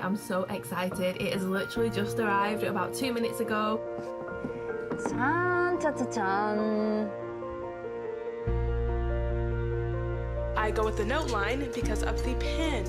am so excited. It has literally just arrived about 2 minutes ago. 짠. I go with the note line because of the pen.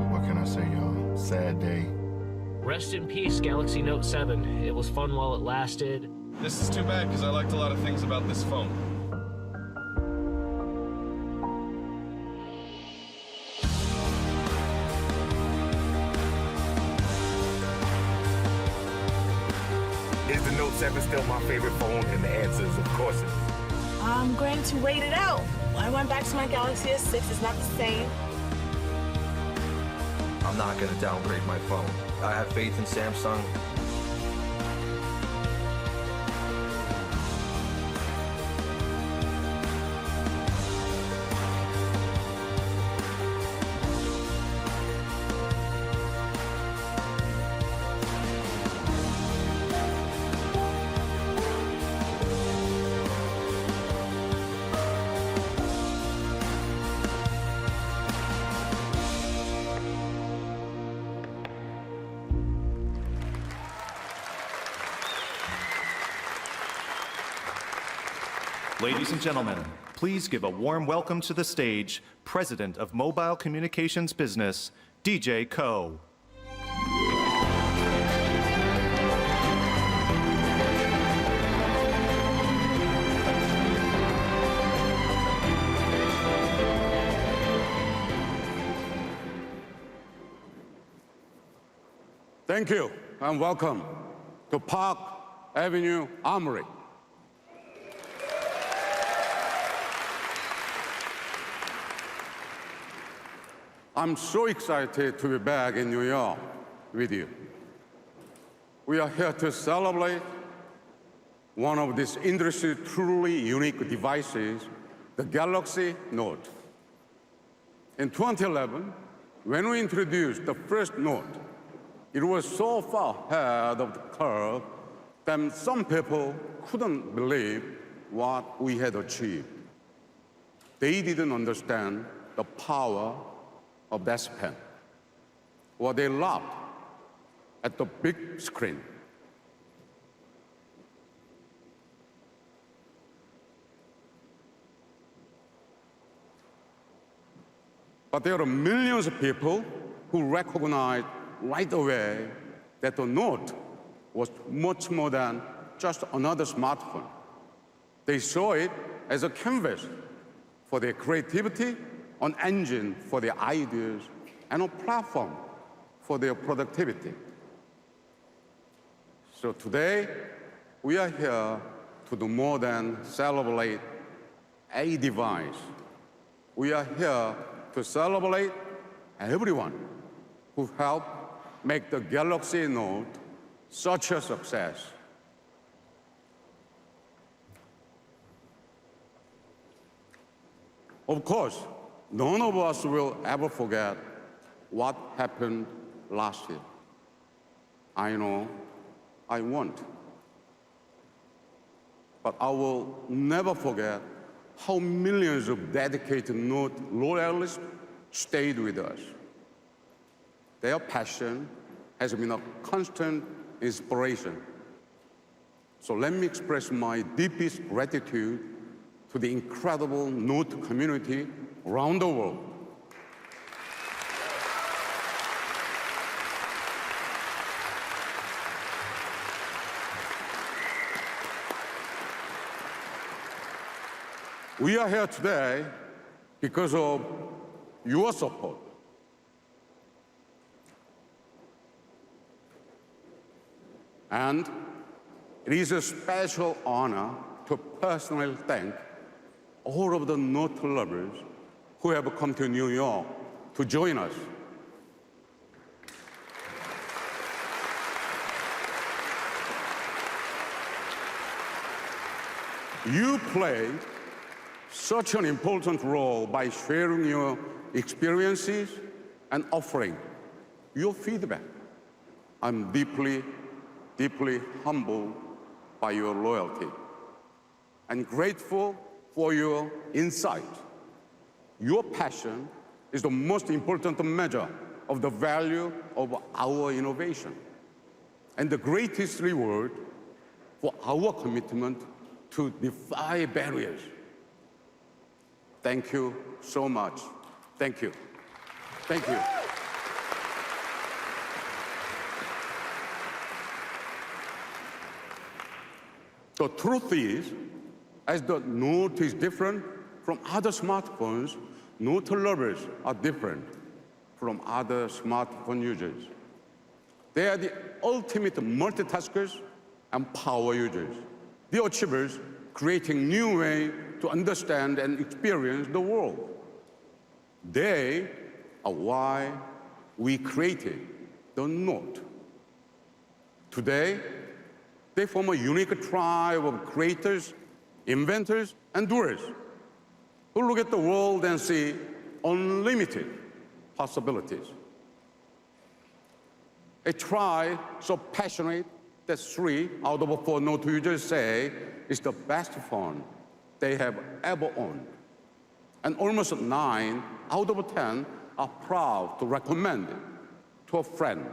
What can I say, y'all? Sad day. Rest in peace, Galaxy Note 7. It was fun while it lasted. This is too bad, because I liked a lot of things about this phone. Is the Note 7 still my favorite phone? And the answer is, of course it is. I'm going to wait it out. I went back to my Galaxy S6. It's not the same. I'm not gonna downgrade my phone. I have faith in Samsung. Ladies and gentlemen, please give a warm welcome to the stage, President of Mobile Communications Business, DJ Ko. Thank you and welcome to Park Avenue Armory. I'm so excited to be back in New York with you. We are here to celebrate one of this industry's truly unique devices, the Galaxy Note. In 2011, when we introduced the first Note, it was so far ahead of the curve that some people couldn't believe what we had achieved. They didn't understand the power of that pen, or they laughed at the big screen. But there are millions of people who recognized right away that the Note was much more than just another smartphone. They saw it as a canvas for their creativity, an engine for their ideas, and a platform for their productivity. So today, we are here to do more than celebrate a device. We are here to celebrate everyone who helped make the Galaxy Note such a success. Of course, none of us will ever forget what happened last year. I know I won't. But I will never forget how millions of dedicated Note loyalists stayed with us. Their passion has been a constant inspiration. So let me express my deepest gratitude to the incredible Note community around the world. We are here today because of your support. And it is a special honor to personally thank all of the note lovers who have come to New York to join us. You play such an important role by sharing your experiences and offering your feedback. I'm deeply, deeply humbled by your loyalty and grateful for your insight. Your passion is the most important measure of the value of our innovation and the greatest reward for our commitment to defy barriers. Thank you so much. Thank you. Thank you. The truth is, as the Note is different from other smartphones, Note lovers are different from other smartphone users. They are the ultimate multitaskers and power users, the achievers creating new ways to understand and experience the world. They are why we created the Note. Today, they form a unique tribe of creators, inventors, and doers who look at the world and see unlimited possibilities. A tribe so passionate that 3 out of 4 Note users say it's the best phone they have ever owned. And almost 9 out of 10 are proud to recommend it to a friend.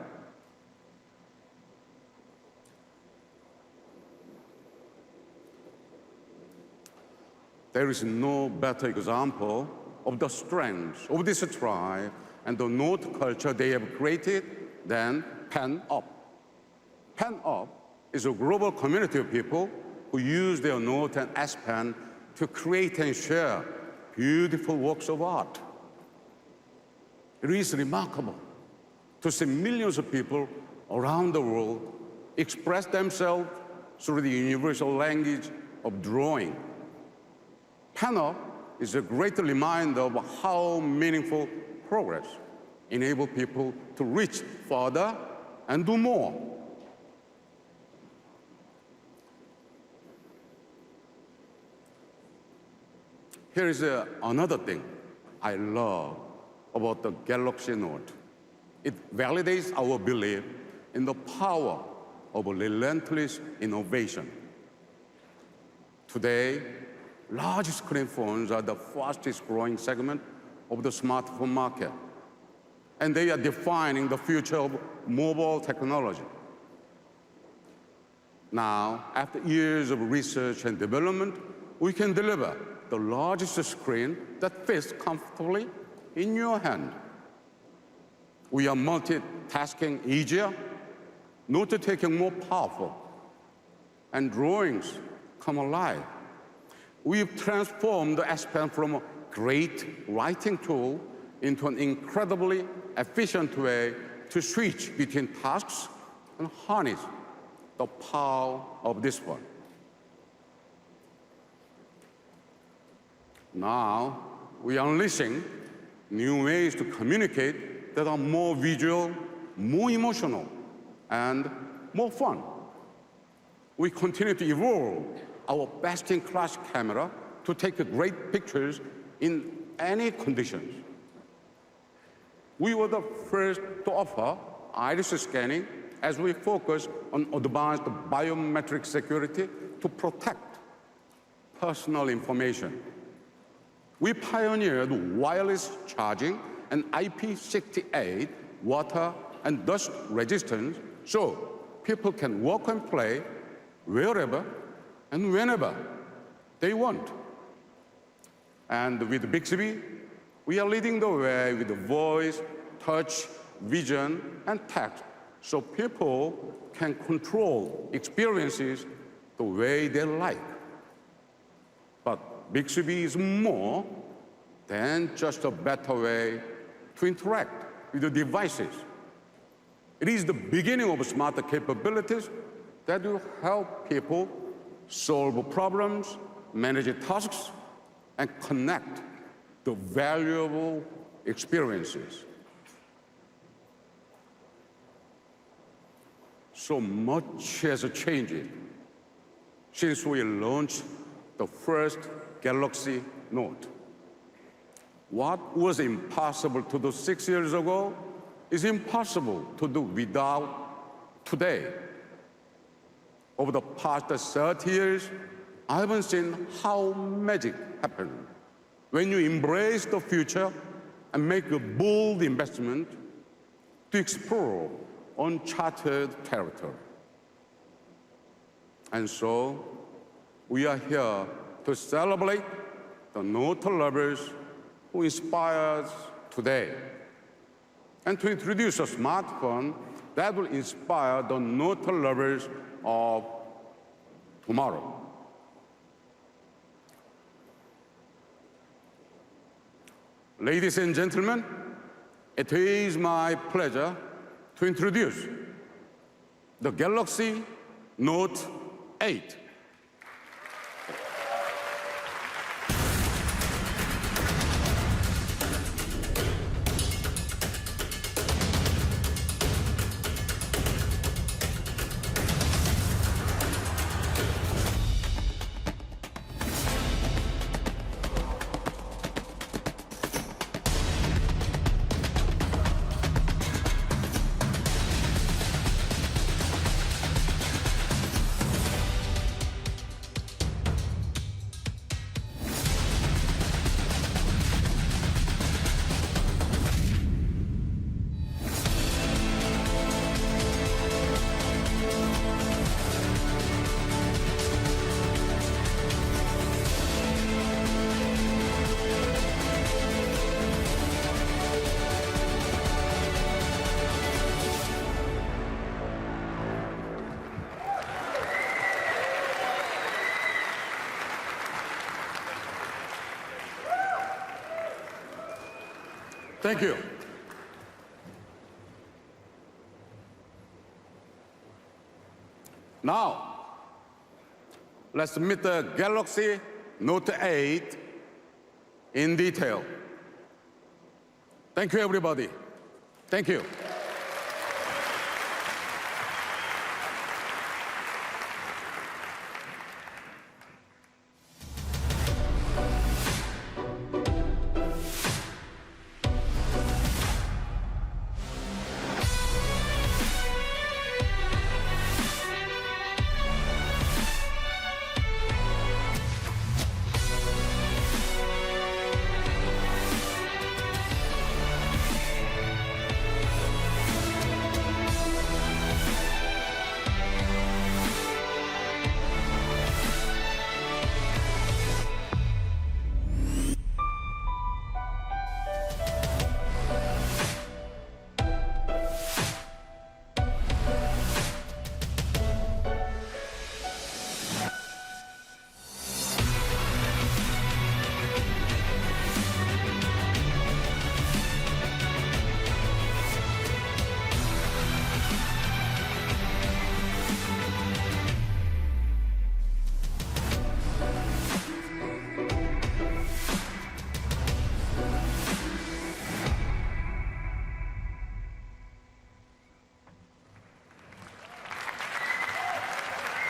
There is no better example of the strength of this tribe and the Note culture they have created than Pen Up. Pen Up is a global community of people who use their Note and S Pen to create and share beautiful works of art. It is remarkable to see millions of people around the world express themselves through the universal language of drawing. Pen Up is a great reminder of how meaningful progress enables people to reach further and do more. Here is another thing I love about the Galaxy Note. It validates our belief in the power of relentless innovation. Today, large screen phones are the fastest growing segment of the smartphone market, and they are defining the future of mobile technology. Now, after years of research and development, we can deliver the largest screen that fits comfortably in your hand. We are multitasking easier, note-taking more powerful, and drawings come alive. We've transformed the S Pen from a great writing tool into an incredibly efficient way to switch between tasks and harness the power of this one. Now, we are unleashing new ways to communicate that are more visual, more emotional, and more fun. We continue to evolve our best-in-class camera to take great pictures in any conditions. We were the first to offer iris scanning as we focus on advanced biometric security to protect personal information. We pioneered wireless charging and IP68 water and dust resistance so people can work and play wherever and whenever they want. And with Bixby, we are leading the way with voice, touch, vision, and text so people can control experiences the way they like. But Bixby is more than just a better way to interact with the devices. It is the beginning of smarter capabilities that will help people solve problems, manage tasks, and connect the valuable experiences. So much has changed since we launched the first Galaxy Note. What was impossible to do 6 years ago is impossible to do without today. Over the past 30 years, I haven't seen how magic happens when you embrace the future and make a bold investment to explore uncharted territory. And so, we are here to celebrate the Note lovers who inspire us today, and to introduce a smartphone that will inspire the Note lovers of tomorrow. Ladies and gentlemen, it is my pleasure to introduce the Galaxy Note 8. Thank you. Now, let's meet the Galaxy Note 8 in detail. Thank you, everybody. Thank you.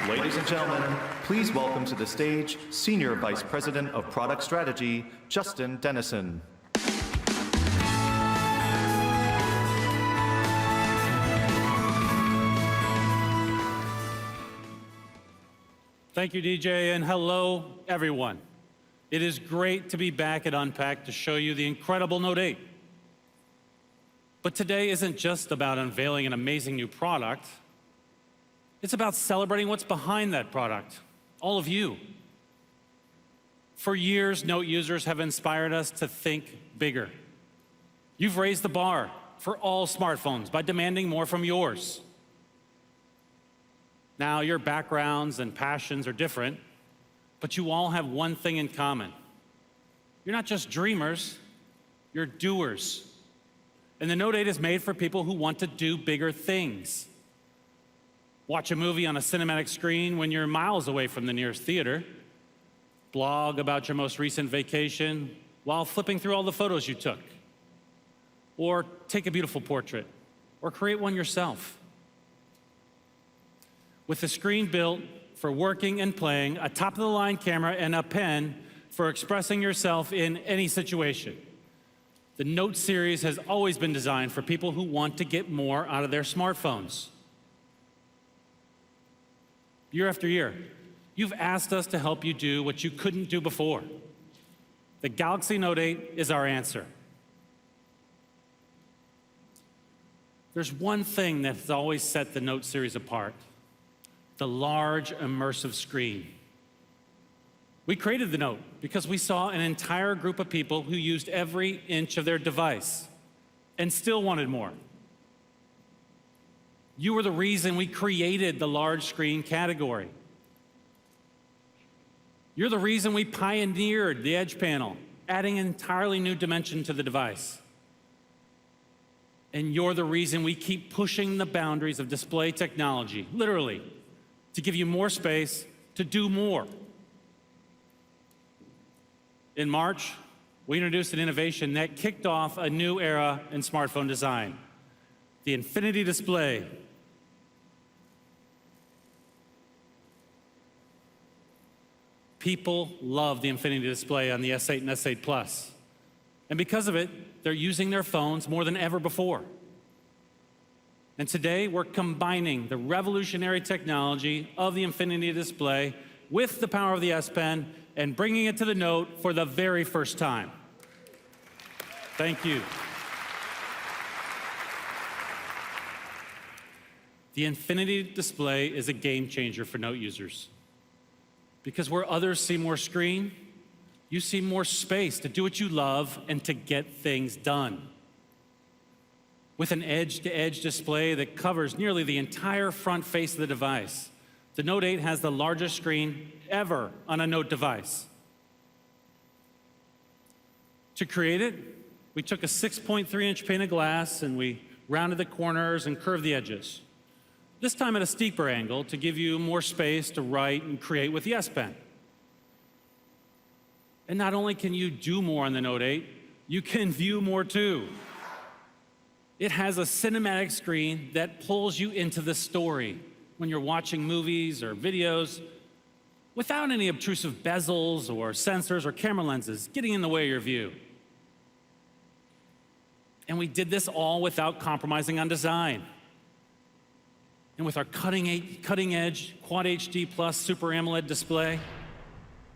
Ladies and gentlemen, please welcome to the stage Senior Vice President of Product Strategy, Justin Dennison. Thank you, DJ, and hello, everyone. It is great to be back at Unpacked to show you the incredible Note 8. But today isn't just about unveiling an amazing new product. It's about celebrating what's behind that product, all of you. For years, Note users have inspired us to think bigger. You've raised the bar for all smartphones by demanding more from yours. Now, your backgrounds and passions are different, but you all have one thing in common. You're not just dreamers, you're doers. And the Note 8 is made for people who want to do bigger things. watch a movie on a cinematic screen when you're miles away from the nearest theater, blog about your most recent vacation while flipping through all the photos you took, or take a beautiful portrait, or create one yourself. With a screen built for working and playing, a top-of-the-line camera, and a pen for expressing yourself in any situation, the Note series has always been designed for people who want to get more out of their smartphones. Year after year, you've asked us to help you do what you couldn't do before. The Galaxy Note 8 is our answer. There's one thing that has always set the Note series apart: the large, immersive screen. We created the Note because we saw an entire group of people who used every inch of their device and still wanted more. You were the reason we created the large screen category. You're the reason we pioneered the Edge panel, adding an entirely new dimension to the device. And you're the reason we keep pushing the boundaries of display technology, literally, to give you more space to do more. In March, we introduced an innovation that kicked off a new era in smartphone design: the Infinity Display. People love the Infinity Display on the S8 and S8 Plus. And because of it, they're using their phones more than ever before. And today, we're combining the revolutionary technology of the Infinity Display with the power of the S Pen and bringing it to the Note for the very first time. Thank you. The Infinity Display is a game changer for Note users. Because where others see more screen, you see more space to do what you love and to get things done. With an edge-to-edge display that covers nearly the entire front face of the device, the Note 8 has the largest screen ever on a Note device. To create it, we took a 6.3-inch pane of glass and we rounded the corners and curved the edges, this time at a steeper angle to give you more space to write and create with the S Pen. And not only can you do more on the Note 8, you can view more too. It has a cinematic screen that pulls you into the story when you're watching movies or videos without any obtrusive bezels or sensors or camera lenses getting in the way of your view. And we did this all without compromising on design. And with our cutting-edge Quad HD Plus Super AMOLED display,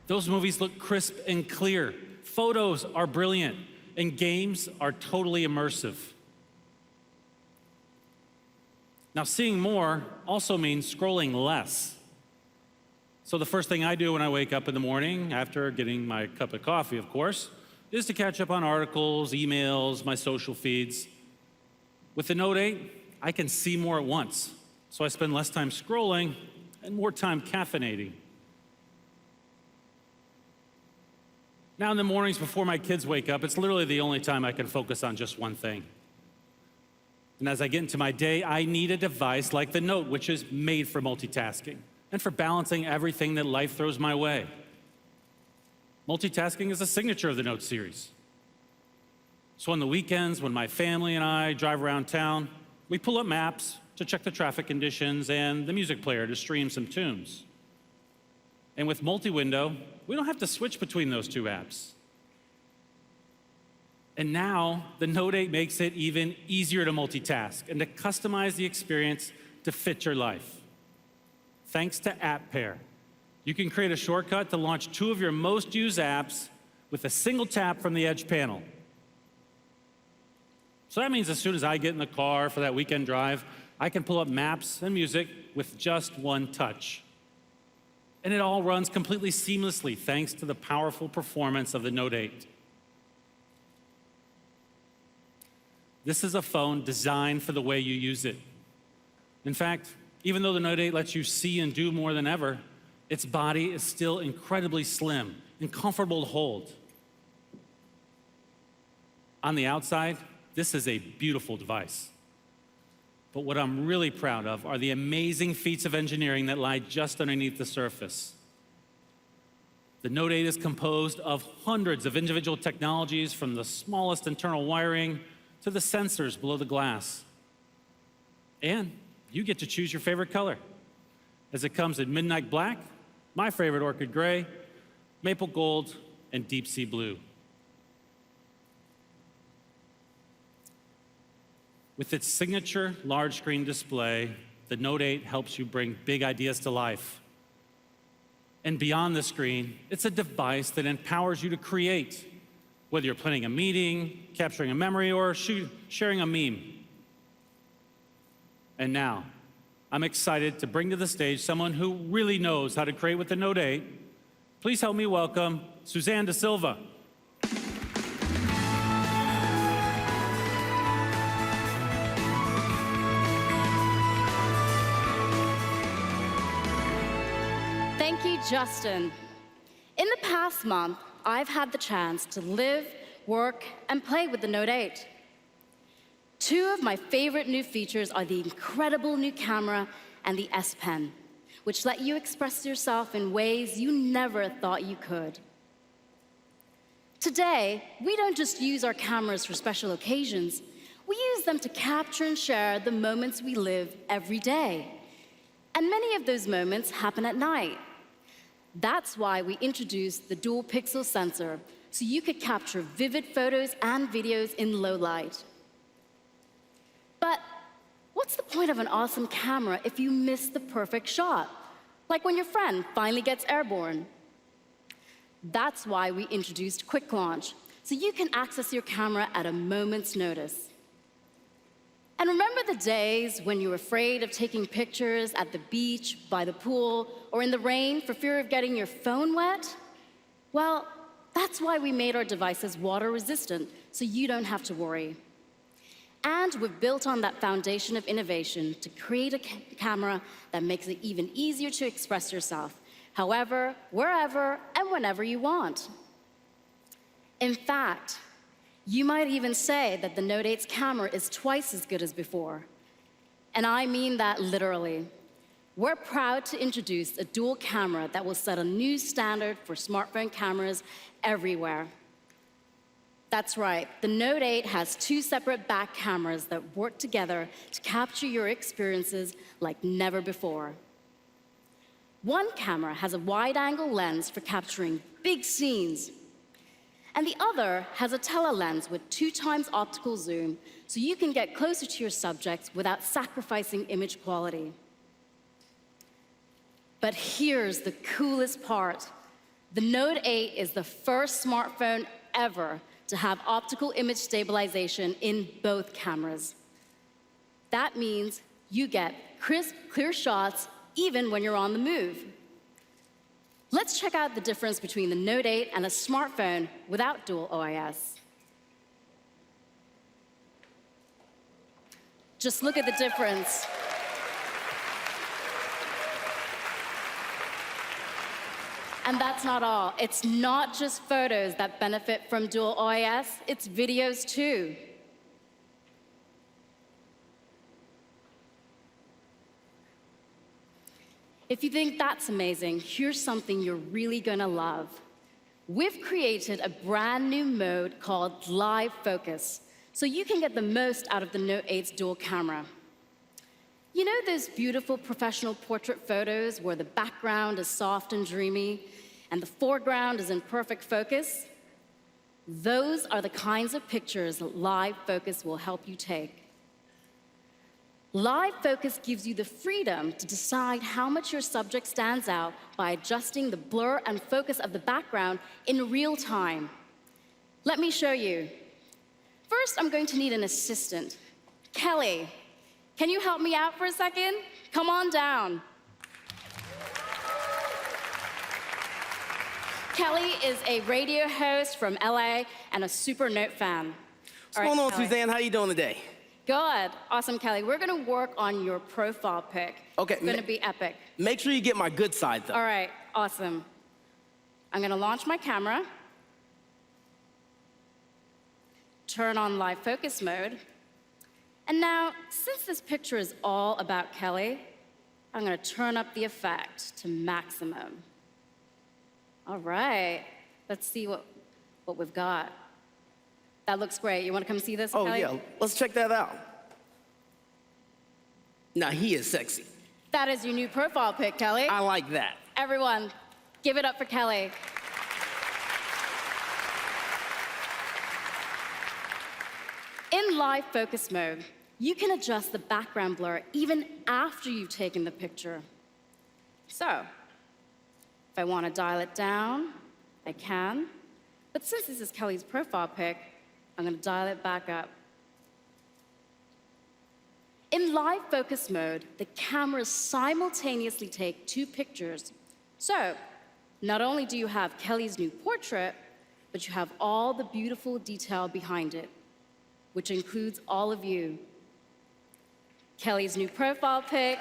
those movies look crisp and clear, photos are brilliant, and games are totally immersive. Now, seeing more also means scrolling less. So the first thing I do when I wake up in the morning, after getting my cup of coffee, of course, is to catch up on articles, emails, my social feeds. With the Note 8, I can see more at once, so I spend less time scrolling and more time caffeinating. Now, in the mornings before my kids wake up, it's literally the only time I can focus on just one thing. And as I get into my day, I need a device like the Note, which is made for multitasking and for balancing everything that life throws my way. Multitasking is a signature of the Note series. So on the weekends, when my family and I drive around town, we pull up maps to check the traffic conditions and the music player to stream some tunes. And with multi-window, we don't have to switch between those two apps. And now, the Note 8 makes it even easier to multitask and to customize the experience to fit your life. Thanks to App Pair, you can create a shortcut to launch two of your most used apps with a single tap from the Edge panel. So that means as soon as I get in the car for that weekend drive, I can pull up maps and music with just one touch. And it all runs completely seamlessly thanks to the powerful performance of the Note 8. This is a phone designed for the way you use it. In fact, even though the Note 8 lets you see and do more than ever, its body is still incredibly slim and comfortable to hold. On the outside, this is a beautiful device. But what I'm really proud of are the amazing feats of engineering that lie just underneath the surface. The Note 8 is composed of hundreds of individual technologies, from the smallest internal wiring to the sensors below the glass. And you get to choose your favorite color, as it comes in midnight black, my favorite orchid gray, maple gold, and deep sea blue. With its signature large screen display, the Note 8 helps you bring big ideas to life. And beyond the screen, it's a device that empowers you to create, whether you're planning a meeting, capturing a memory, or sharing a meme. And now, I'm excited to bring to the stage someone who really knows how to create with the Note 8. Please help me welcome Suzanne Da Silva. Thank you, Justin. In the past month, I've had the chance to live, work, and play with the Note 8. Two of my favorite new features are the incredible new camera and the S Pen, which let you express yourself in ways you never thought you could. Today, we don't just use our cameras for special occasions. We use them to capture and share the moments we live every day. And many of those moments happen at night. That's why we introduced the dual pixel sensor, so you could capture vivid photos and videos in low light. But what's the point of an awesome camera if you miss the perfect shot? Like when your friend finally gets airborne. That's why we introduced Quick Launch, so you can access your camera at a moment's notice. And remember the days when you were afraid of taking pictures at the beach, by the pool, or in the rain for fear of getting your phone wet? Well, that's why we made our devices water resistant, so you don't have to worry. And we've built on that foundation of innovation to create a camera that makes it even easier to express yourself, however, wherever, and whenever you want. In fact, you might even say that the Note 8's camera is twice as good as before. And I mean that literally. We're proud to introduce a dual camera that will set a new standard for smartphone cameras everywhere. That's right, the Note 8 has two separate back cameras that work together to capture your experiences like never before. One camera has a wide-angle lens for capturing big scenes, and the other has a telelens with 2x optical zoom, so you can get closer to your subjects without sacrificing image quality. But here's the coolest part. The Note 8 is the first smartphone ever to have optical image stabilization in both cameras. That means you get crisp, clear shots even when you're on the move. Let's check out the difference between the Note 8 and a smartphone without dual OIS. Just look at the difference. And that's not all. It's not just photos that benefit from dual OIS, it's videos too. If you think that's amazing, here's something you're really gonna love. We've created a brand new mode called Live Focus, so you can get the most out of the Note 8's dual camera. You know those beautiful professional portrait photos where the background is soft and dreamy and the foreground is in perfect focus? Those are the kinds of pictures Live Focus will help you take. Live Focus gives you the freedom to decide how much your subject stands out by adjusting the blur and focus of the background in real time. Let me show you. First, I'm going to need an assistant. Kelly, can you help me out for a second? Come on down. Kelly is a radio host from LA and a super Note fan. What's going on, Suzanne? How you doing today? Good. Awesome, Kelly. We're going to work on your profile pic. Okay. It's going to be epic. Make sure you get my good side, though. All right. Awesome. I'm going to launch my camera, turn on live focus mode, And now, since this picture is all about Kelly, I'm gonna turn up the effect to maximum. All right, let's see what we've got. That looks great. You wanna come see this, Oh, Kelly? yeah, let's check that out. Now, he is sexy. That is your new profile pic, Kelly. I like that. Everyone, give it up for Kelly. In live focus mode, you can adjust the background blur even after you've taken the picture. So, if I want to dial it down, I can. But since this is Kelly's profile pic, I'm going to dial it back up. In live focus mode, the cameras simultaneously take 2 pictures. So, not only do you have Kelly's new portrait, but you have all the beautiful detail behind it, which includes all of you. Kelly's new profile pic,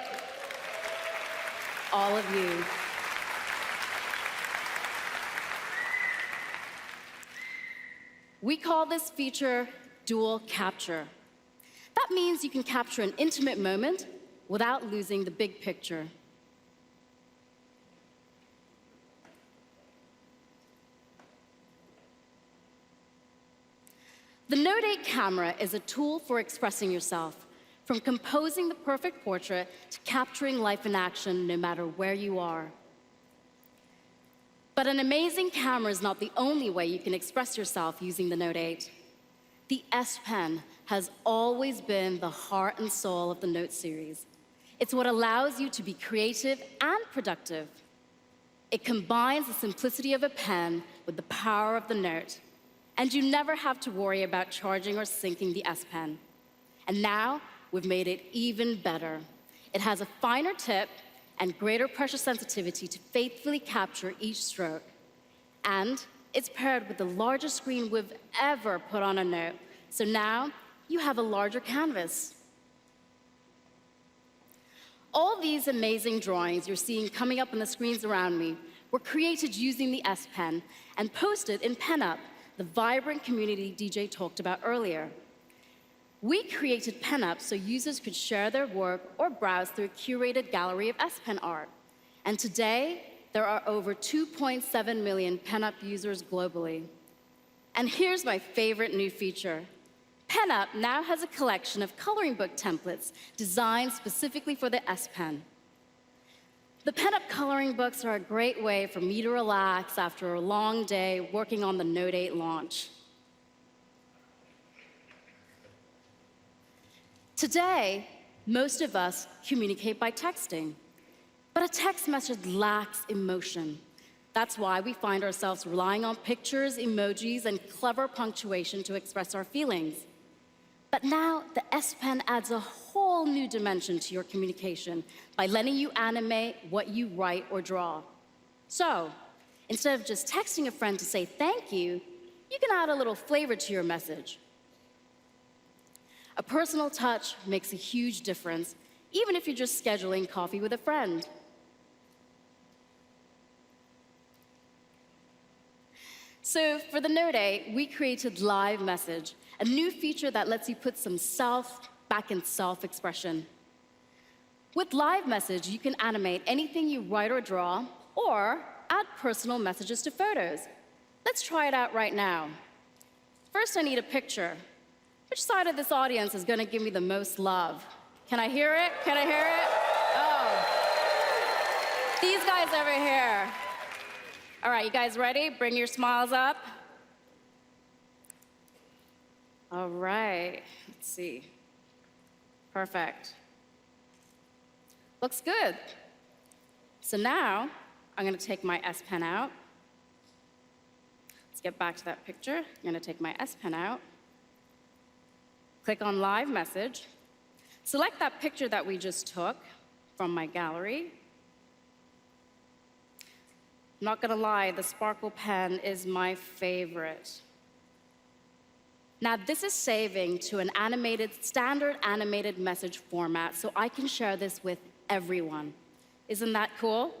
all of you. We call this feature dual capture. That means you can capture an intimate moment without losing the big picture. The Note 8 camera is a tool for expressing yourself, from composing the perfect portrait to capturing life in action no matter where you are. But an amazing camera is not the only way you can express yourself using the Note 8. The S Pen has always been the heart and soul of the Note series. It's what allows you to be creative and productive. It combines the simplicity of a pen with the power of the Note, and you never have to worry about charging or syncing the S Pen. And now, we've made it even better. It has a finer tip and greater pressure sensitivity to faithfully capture each stroke. And it's paired with the largest screen we've ever put on a Note, so now you have a larger canvas. All these amazing drawings you're seeing coming up on the screens around me were created using the S Pen and posted in PenUp, the vibrant community DJ talked about earlier. We created PenUp so users could share their work or browse through a curated gallery of S Pen art. And today, there are over 2.7 million PenUp users globally. And here's my favorite new feature. PenUp now has a collection of coloring book templates designed specifically for the S Pen. The PenUp coloring books are a great way for me to relax after a long day working on the Note 8 launch. Today, most of us communicate by texting, but a text message lacks emotion. That's why we find ourselves relying on pictures, emojis, and clever punctuation to express our feelings. But now, the S Pen adds a whole new dimension to your communication by letting you animate what you write or draw. So, instead of just texting a friend to say thank you, you can add a little flavor to your message. A personal touch makes a huge difference, even if you're just scheduling coffee with a friend. So for the Note 8, we created Live Message, a new feature that lets you put some self back in self-expression. With Live Message, you can animate anything you write or draw, or add personal messages to photos. Let's try it out right now. First, I need a picture. Which side of this audience is gonna give me the most love? Can I hear it? Can I hear it? Oh. These guys over here. All right, you guys ready? Bring your smiles up. All right, let's see. Perfect. Looks good. So now, I'm gonna take my S Pen out. Let's get back to that picture. I'm gonna take my S Pen out. Click on Live Message. Select that picture that we just took from my gallery. I'm not gonna lie, the Sparkle pen is my favorite. Now this is saving to an standard animated message format, so I can share this with everyone. Isn't that cool?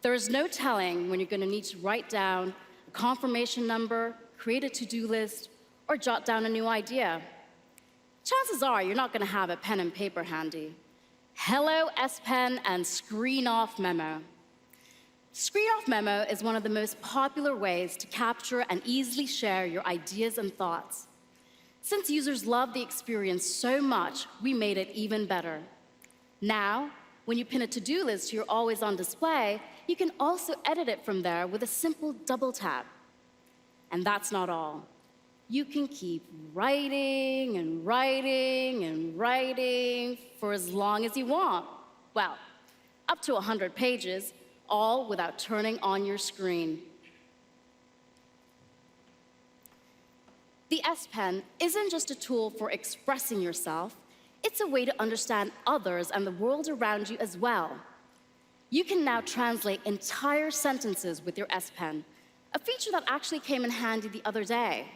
There is no telling when you're going to need to write down a confirmation number, create a to-do list, or jot down a new idea. Chances are you're not going to have a pen and paper handy. Hello, S Pen and Screen Off Memo. Screen Off Memo is one of the most popular ways to capture and easily share your ideas and thoughts. Since users love the experience so much, we made it even better. Now, when you pin a to-do list to your always-on display, you can also edit it from there with a simple double tap. And that's not all. You can keep writing and writing and writing for as long as you want. Well, up to 100 pages, all without turning on your screen. The S Pen isn't just a tool for expressing yourself, it's a way to understand others and the world around you as well. You can now translate entire sentences with your S Pen, a feature that actually came in handy the other day.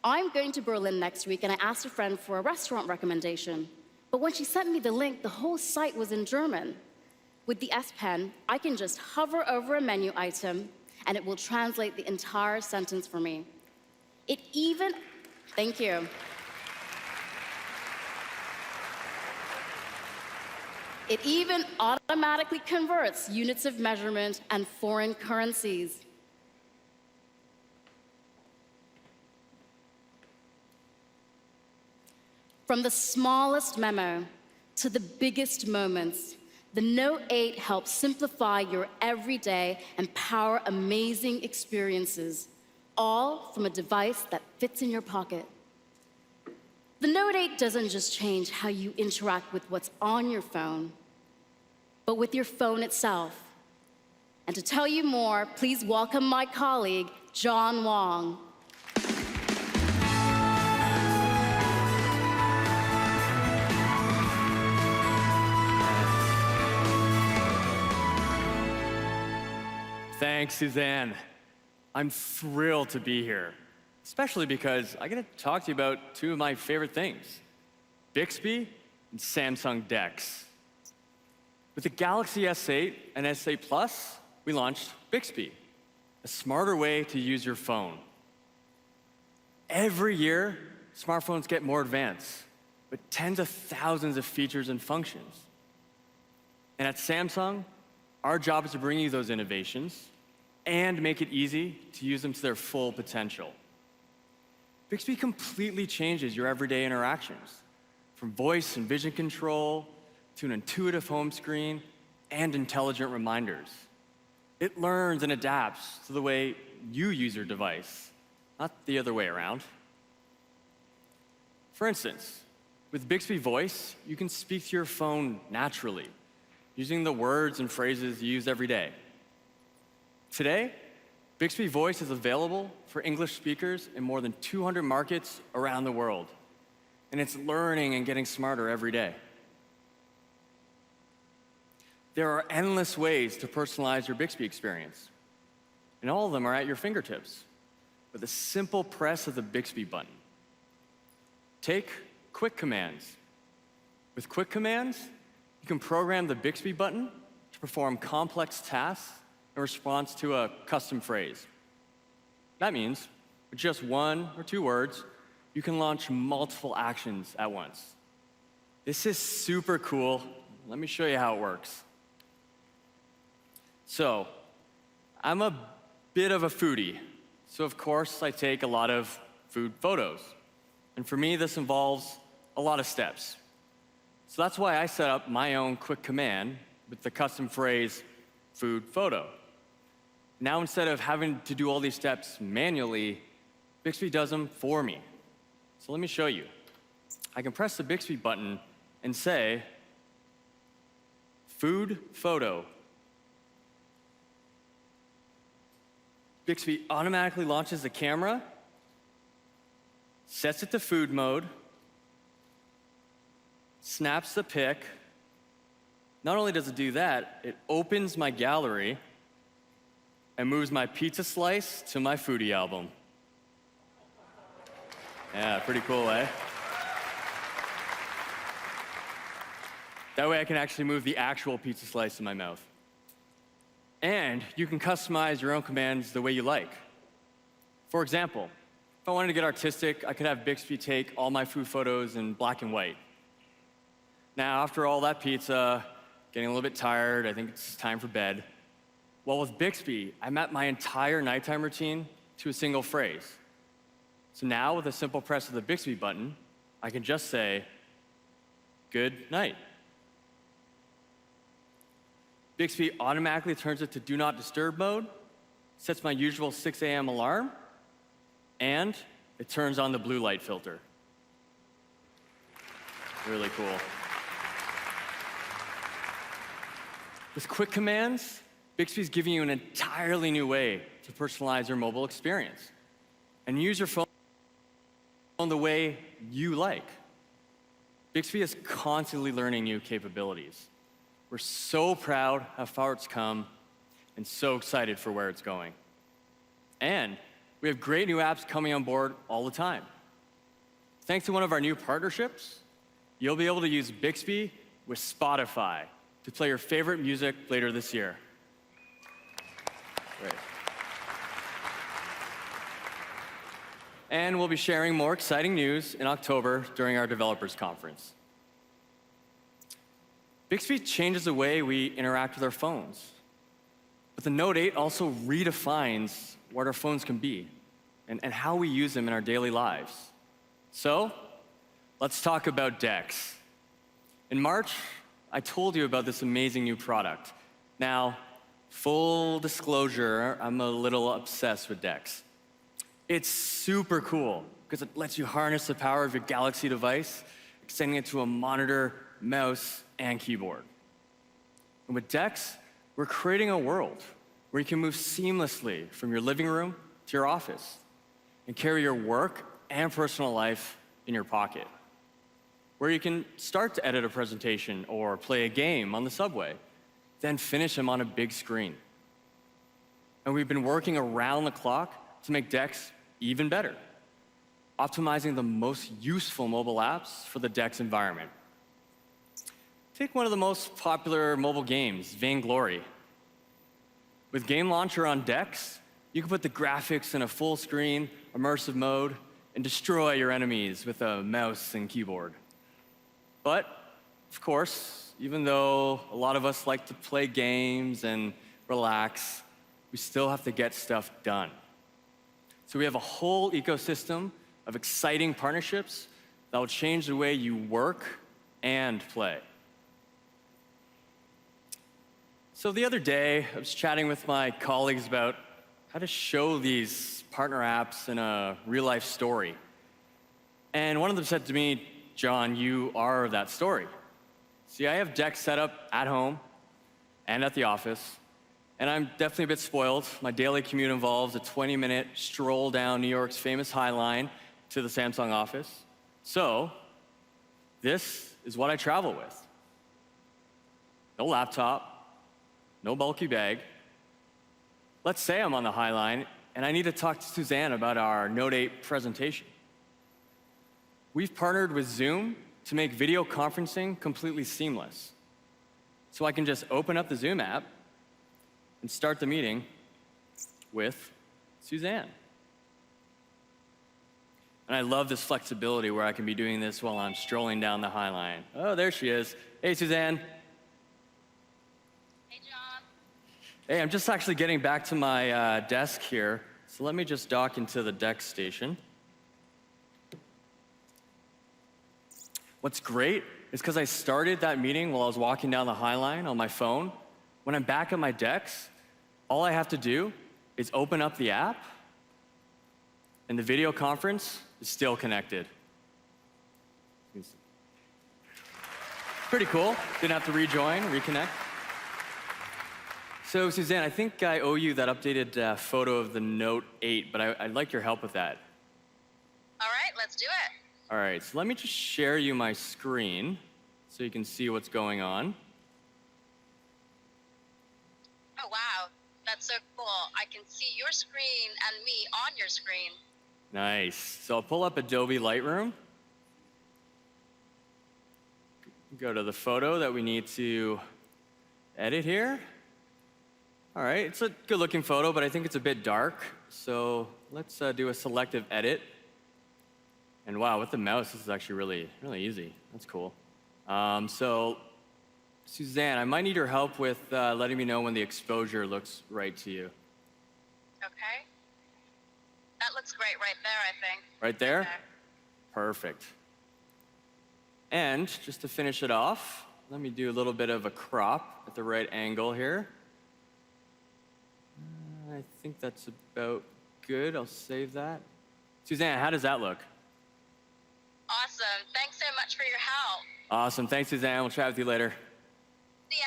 I'm going to Berlin next week, and I asked a friend for a restaurant recommendation. But when she sent me the link, the whole site was in German. With the S Pen, I can just hover over a menu item, and it will translate the entire sentence for me. Thank you. It even automatically converts units of measurement and foreign currencies. From the smallest memo to the biggest moments, the Note 8 helps simplify your everyday and power amazing experiences, all from a device that fits in your pocket. The Note 8 doesn't just change how you interact with what's on your phone, but with your phone itself. And to tell you more, please welcome my colleague, John Wong. Thanks, Suzanne. I'm thrilled to be here, especially because I get to talk to you about two of my favorite things, Bixby and Samsung DeX. With the Galaxy S8 and S8 Plus, we launched Bixby, a smarter way to use your phone. Every year, smartphones get more advanced, with tens of thousands of features and functions. And at Samsung, our job is to bring you those innovations and make it easy to use them to their full potential. Bixby completely changes your everyday interactions, from voice and vision control to an intuitive home screen and intelligent reminders. It learns and adapts to the way you use your device, not the other way around. For instance, with Bixby Voice, you can speak to your phone naturally, using the words and phrases you use every day. Today, Bixby Voice is available for English speakers in more than 200 markets around the world, and it's learning and getting smarter every day. There are endless ways to personalize your Bixby experience, and all of them are at your fingertips with a simple press of the Bixby button. Take Quick Commands. With Quick Commands, you can program the Bixby button to perform complex tasks in response to a custom phrase. That means, with just 1 or 2 words, you can launch multiple actions at once. This is super cool. Let me show you how it works. So, I'm a bit of a foodie, so of course I take a lot of food photos. And for me, this involves a lot of steps. So that's why I set up my own quick command with the custom phrase, food photo. Now instead of having to do all these steps manually, Bixby does them for me. So let me show you. I can press the Bixby button and say, food photo. Bixby automatically launches the camera, sets it to food mode, snaps the pic. Not only does it do that, it opens my gallery and moves my pizza slice to my foodie album. Yeah, pretty cool, eh? That way I can actually move the actual pizza slice in my mouth. And you can customize your own commands the way you like. For example, if I wanted to get artistic, I could have Bixby take all my food photos in black and white. Now, after all that pizza, getting a little bit tired, I think it's time for bed. Well, with Bixby, I mapped my entire nighttime routine to a single phrase. So now, with a simple press of the Bixby button, I can just say, good night. Bixby automatically turns it to do not disturb mode, sets my usual 6 a.m. alarm, and it turns on the blue light filter. Really cool. With quick commands, Bixby's giving you an entirely new way to personalize your mobile experience and use your phone the way you like. Bixby is constantly learning new capabilities. We're so proud how far it's come and so excited for where it's going. And we have great new apps coming on board all the time. Thanks to one of our new partnerships, you'll be able to use Bixby with Spotify to play your favorite music later this year. Great. And we'll be sharing more exciting news in October during our developers conference. Bixby changes the way we interact with our phones. But the Note 8 also redefines what our phones can be and how we use them in our daily lives. So, let's talk about DeX. In March, I told you about this amazing new product. Now, full disclosure, I'm a little obsessed with DeX. It's super cool because it lets you harness the power of your Galaxy device, extending it to a monitor, mouse, and keyboard. And with DeX, we're creating a world where you can move seamlessly from your living room to your office and carry your work and personal life in your pocket. Where you can start to edit a presentation or play a game on the subway, then finish them on a big screen. And we've been working around the clock to make DeX even better, optimizing the most useful mobile apps for the DeX environment. Take one of the most popular mobile games, Vainglory. With Game Launcher on DeX, you can put the graphics in a full screen, immersive mode, and destroy your enemies with a mouse and keyboard. But, of course, even though a lot of us like to play games and relax, we still have to get stuff done. So we have a whole ecosystem of exciting partnerships that will change the way you work and play. So the other day, I was chatting with my colleagues about how to show these partner apps in a real-life story. And one of them said to me, John, you are that story. See, I have DeX set up at home and at the office, and I'm definitely a bit spoiled. My daily commute involves a 20-minute stroll down New York's famous High Line to the Samsung office. So, this is what I travel with. No laptop, no bulky bag. Let's say I'm on the High Line, and I need to talk to Suzanne about our Note 8 presentation. We've partnered with Zoom to make video conferencing completely seamless. So I can just open up the Zoom app and start the meeting with Suzanne. And I love this flexibility where I can be doing this while I'm strolling down the High Line. Oh, there she is. Hey, Suzanne. Hey, John. Hey, I'm just actually getting back to my desk here. So let me just dock into the DeX station. What's great is because I started that meeting while I was walking down the High Line on my phone. When I'm back at my DeX, all I have to do is open up the app, and the video conference is still connected. Pretty cool. Didn't have to rejoin, reconnect. So, Suzanne, I think I owe you that updated photo of the Note 8, but I'd like your help with that. All right, let's do it. All right, so let me just share you my screen so you can see what's going on. Oh, wow. That's so cool. I can see your screen and me on your screen. Nice. So I'll pull up Adobe Lightroom. Go to the photo that we need to edit here. All right, it's a good-looking photo, but I think it's a bit dark. So let's do a selective edit. And wow, with the mouse, this is actually really easy. That's cool. So, Suzanne, I might need your help with letting me know when the exposure looks right to you. Okay. That looks great right there, I think. Right there? Perfect. And just to finish it off, let me do a little bit of a crop at the right angle here. I think that's about good. I'll save that. Suzanne, how does that look? Awesome. Thanks so much for your help. Awesome. Thanks, Suzanne. We'll chat with you later. See ya.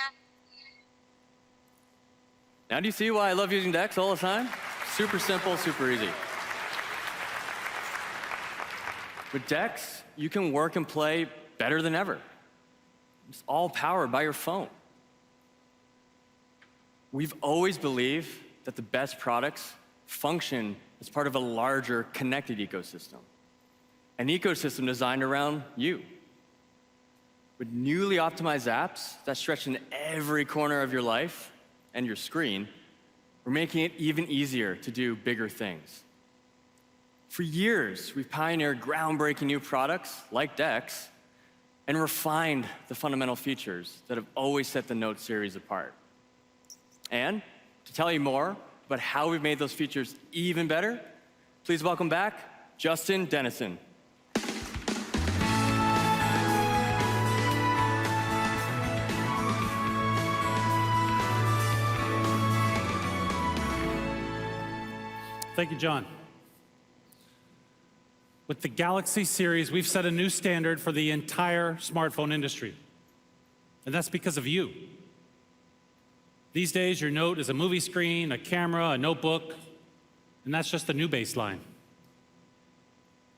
Now do you see why I love using Dex all the time? Super simple, super easy. With Dex, you can work and play better than ever. It's all powered by your phone. We've always believed that the best products function as part of a larger connected ecosystem. An ecosystem designed around you. With newly optimized apps that stretch in every corner of your life and your screen, we're making it even easier to do bigger things. For years, we've pioneered groundbreaking new products like Dex and refined the fundamental features that have always set the Note series apart. And to tell you more about how we've made those features even better, please welcome back Justin Dennison. Thank you, John. With the Galaxy series, we've set a new standard for the entire smartphone industry. And that's because of you. These days, your Note is a movie screen, a camera, a notebook, and that's just the new baseline.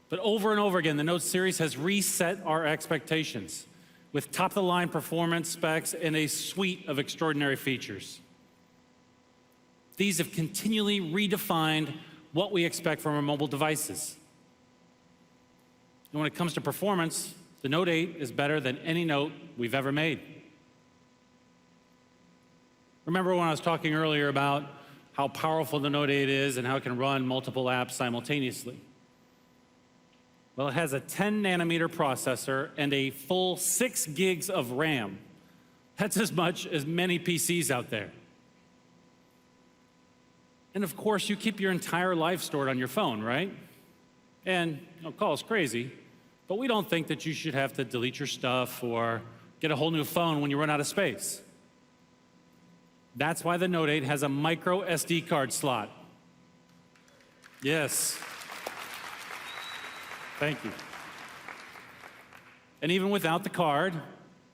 But over and over again, the Note series has reset our expectations with top-of-the-line performance specs and a suite of extraordinary features. These have continually redefined what we expect from our mobile devices. And when it comes to performance, the Note 8 is better than any Note we've ever made. Remember when I was talking earlier about how powerful the Note 8 is and how it can run multiple apps simultaneously? Well, it has a 10-nanometer processor and a full 6 gigs of RAM. That's as much as many PCs out there. And of course, you keep your entire life stored on your phone, right? And call us crazy, but we don't think that you should have to delete your stuff or get a whole new phone when you run out of space. That's why the Note 8 has a micro SD card slot. Yes. Thank you. And even without the card,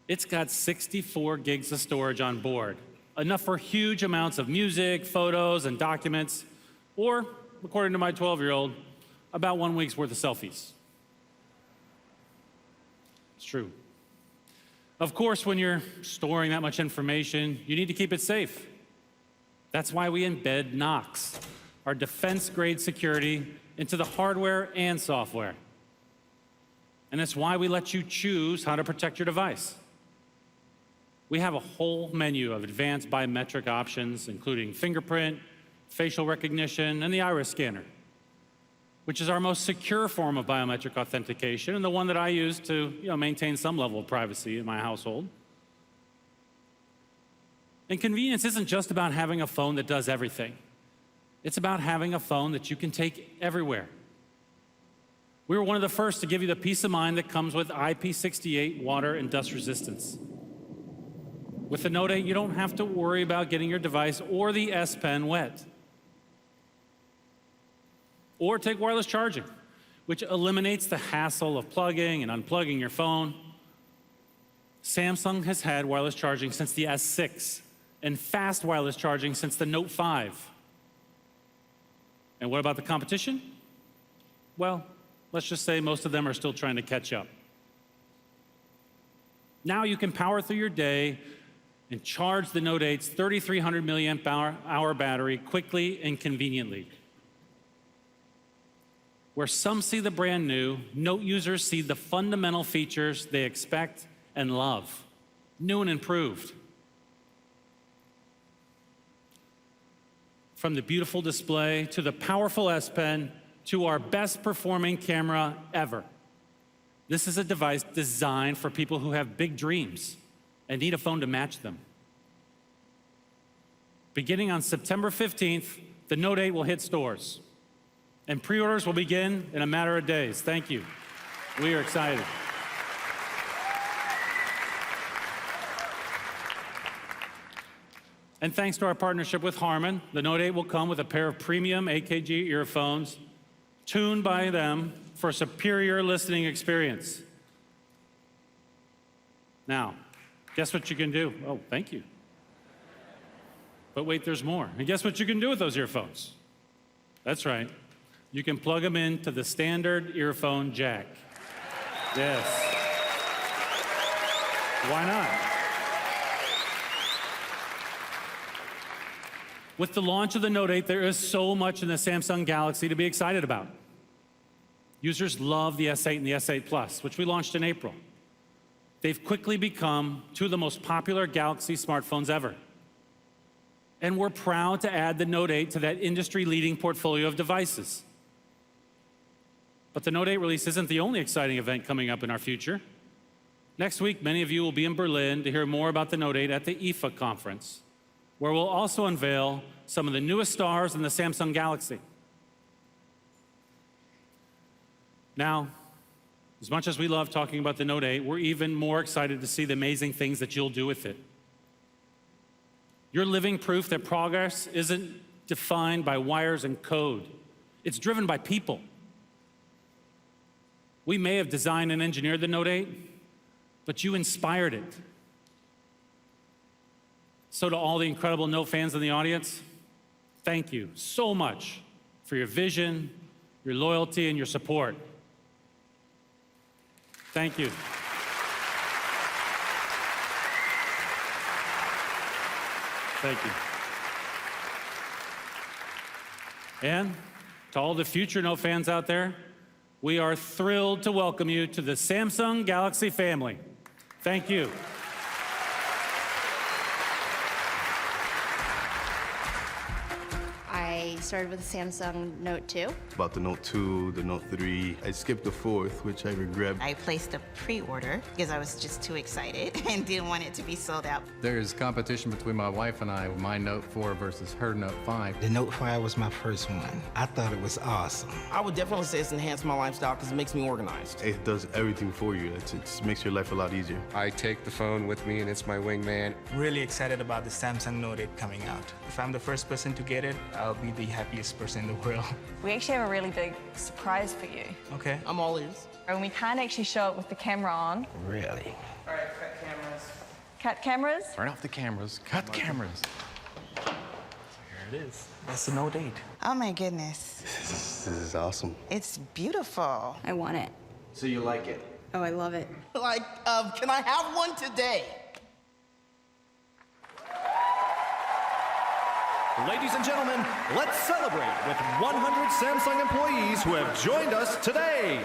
it's got 64 gigs of storage on board, enough for huge amounts of music, photos, and documents, or, according to my 12-year-old, about 1 week's worth of selfies. It's true. Of course, when you're storing that much information, you need to keep it safe. That's why we embed Knox, our defense-grade security, into the hardware and software. And it's why we let you choose how to protect your device. We have a whole menu of advanced biometric options, including fingerprint, facial recognition, and the iris scanner, which is our most secure form of biometric authentication and the one that I use to maintain some level of privacy in my household. And convenience isn't just about having a phone that does everything. It's about having a phone that you can take everywhere. We were one of the first to give you the peace of mind that comes with IP68 water and dust resistance. With the Note 8, you don't have to worry about getting your device or the S Pen wet. Or take wireless charging, which eliminates the hassle of plugging and unplugging your phone. Samsung has had wireless charging since the S6 and fast wireless charging since the Note 5. And what about the competition? Well, let's just say most of them are still trying to catch up. Now you can power through your day and charge the Note 8's 3,300 milliamp hour battery quickly and conveniently. Where some see the brand new, Note users see the fundamental features they expect and love, new and improved. From the beautiful display to the powerful S Pen to our best performing camera ever. This is a device designed for people who have big dreams and need a phone to match them. Beginning on September 15th, the Note 8 will hit stores, and pre-orders will begin in a matter of days. Thank you. We are excited. And thanks to our partnership with Harman, the Note 8 will come with a pair of premium AKG earphones tuned by them for a superior listening experience. Now, guess what you can do? Oh, thank you. But wait, there's more. And guess what you can do with those earphones? That's right. You can plug them into the standard earphone jack. Yes. Why not? With the launch of the Note 8, there is so much in the Samsung Galaxy to be excited about. Users love the S8 and the S8 Plus, which we launched in April. They've quickly become two of the most popular Galaxy smartphones ever. And we're proud to add the Note 8 to that industry-leading portfolio of devices. But the Note 8 release isn't the only exciting event coming up in our future. Next week, many of you will be in Berlin to hear more about the Note 8 at the IFA conference, where we'll also unveil some of the newest stars in the Samsung Galaxy. Now, as much as we love talking about the Note 8, we're even more excited to see the amazing things that you'll do with it. You're living proof that progress isn't defined by wires and code. It's driven by people. We may have designed and engineered the Note 8, but you inspired it. So to all the incredible Note fans in the audience, thank you so much for your vision, your loyalty, and your support. Thank you. Thank you. And to all the future Note fans out there, we are thrilled to welcome you to the Samsung Galaxy family. Thank you. I started with the Samsung Note 2. About the Note 2, the Note 3. I skipped the 4th, which I regret. I placed a pre-order because I was just too excited and didn't want it to be sold out. There's competition between my wife and I, my Note 4 versus her Note 5. The Note 5 was my first one. I thought it was awesome. I would definitely say it's enhanced my lifestyle because it makes me organized. It does everything for you. It makes your life a lot easier. I take the phone with me and it's my wingman. Really excited about the Samsung Note 8 coming out. If I'm the first person to get it, I'll be the happiest person in the world. We actually have a really big surprise for you. Okay. I'm all ears. And we can't actually show it with the camera on. Really? All right, cut cameras. Cut cameras? Turn off the cameras. Cut cameras. So here it is. That's the Note 8. Oh my goodness. This is awesome. It's beautiful. I want it. So you like it? Oh, I love it. Like, can I have one today? Ladies and gentlemen, let's celebrate with 100 Samsung employees who have joined us today.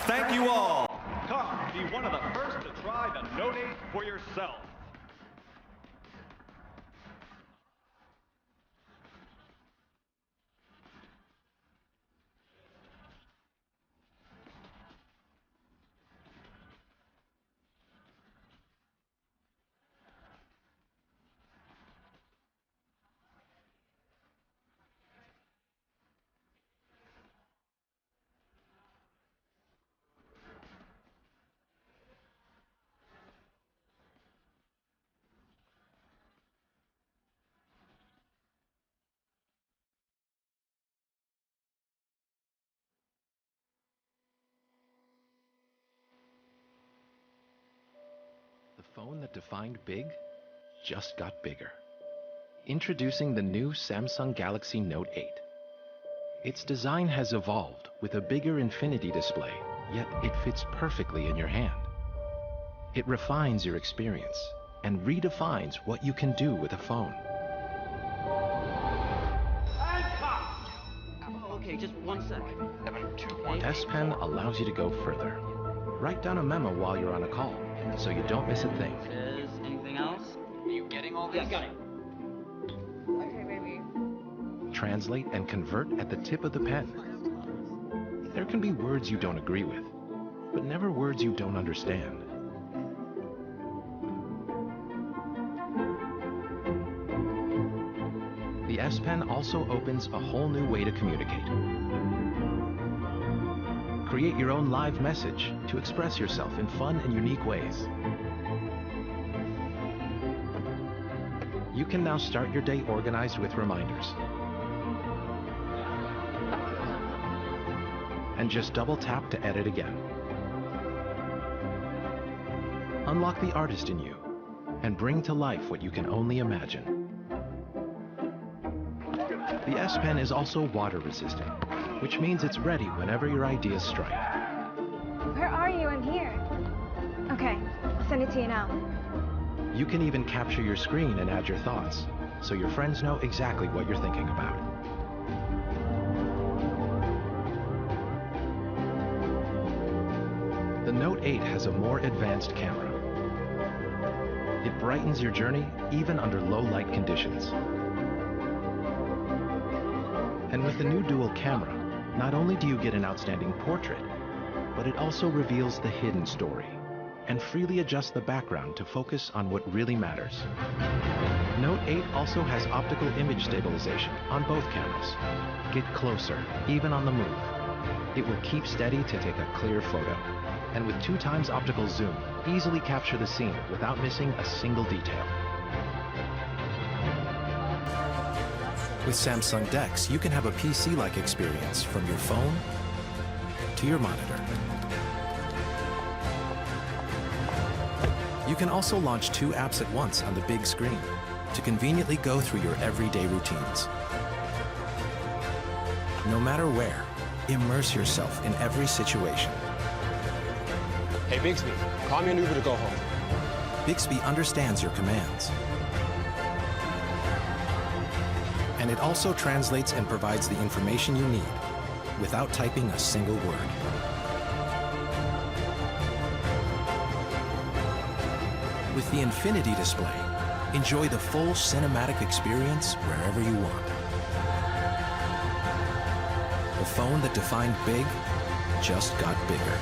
Thank you all. Come, be one of the first to try the Note 8 for yourself. phone that defined big just got bigger. Introducing the new Samsung Galaxy Note 8. Its design has evolved with a bigger infinity display, yet it fits perfectly in your hand. It refines your experience and redefines what you can do with a phone. Okay, just 1 sec. S Pen allows you to go further. Write down a memo while you're on a call, so you don't miss a thing. Is anything else? Are you getting all this? Yes, got it. Okay, baby. Translate and convert at the tip of the pen. There can be words you don't agree with, but never words you don't understand. The S Pen also opens a whole new way to communicate. Create your own live message to express yourself in fun and unique ways. You can now start your day organized with reminders. And just double tap to edit again. Unlock the artist in you and bring to life what you can only imagine. The S Pen is also water resistant, which means it's ready whenever your ideas strike. Where are you? I'm here. Okay, I'll send it to you now. You can even capture your screen and add your thoughts, so your friends know exactly what you're thinking about. The Note 8 has a more advanced camera. It brightens your journey even under low light conditions. And with the new dual camera, not only do you get an outstanding portrait, but it also reveals the hidden story and freely adjusts the background to focus on what really matters. Note 8 also has optical image stabilization on both cameras. Get closer, even on the move. It will keep steady to take a clear photo. And with 2x optical zoom, easily capture the scene without missing a single detail. With Samsung DeX, you can have a PC-like experience from your phone to your monitor. You can also launch 2 apps at once on the big screen to conveniently go through your everyday routines. No matter where, immerse yourself in every situation. Hey, Bixby, call me an Uber to go home. Bixby understands your commands. And it also translates and provides the information you need without typing a single word. With the Infinity display, enjoy the full cinematic experience wherever you want. The phone that defined big just got bigger.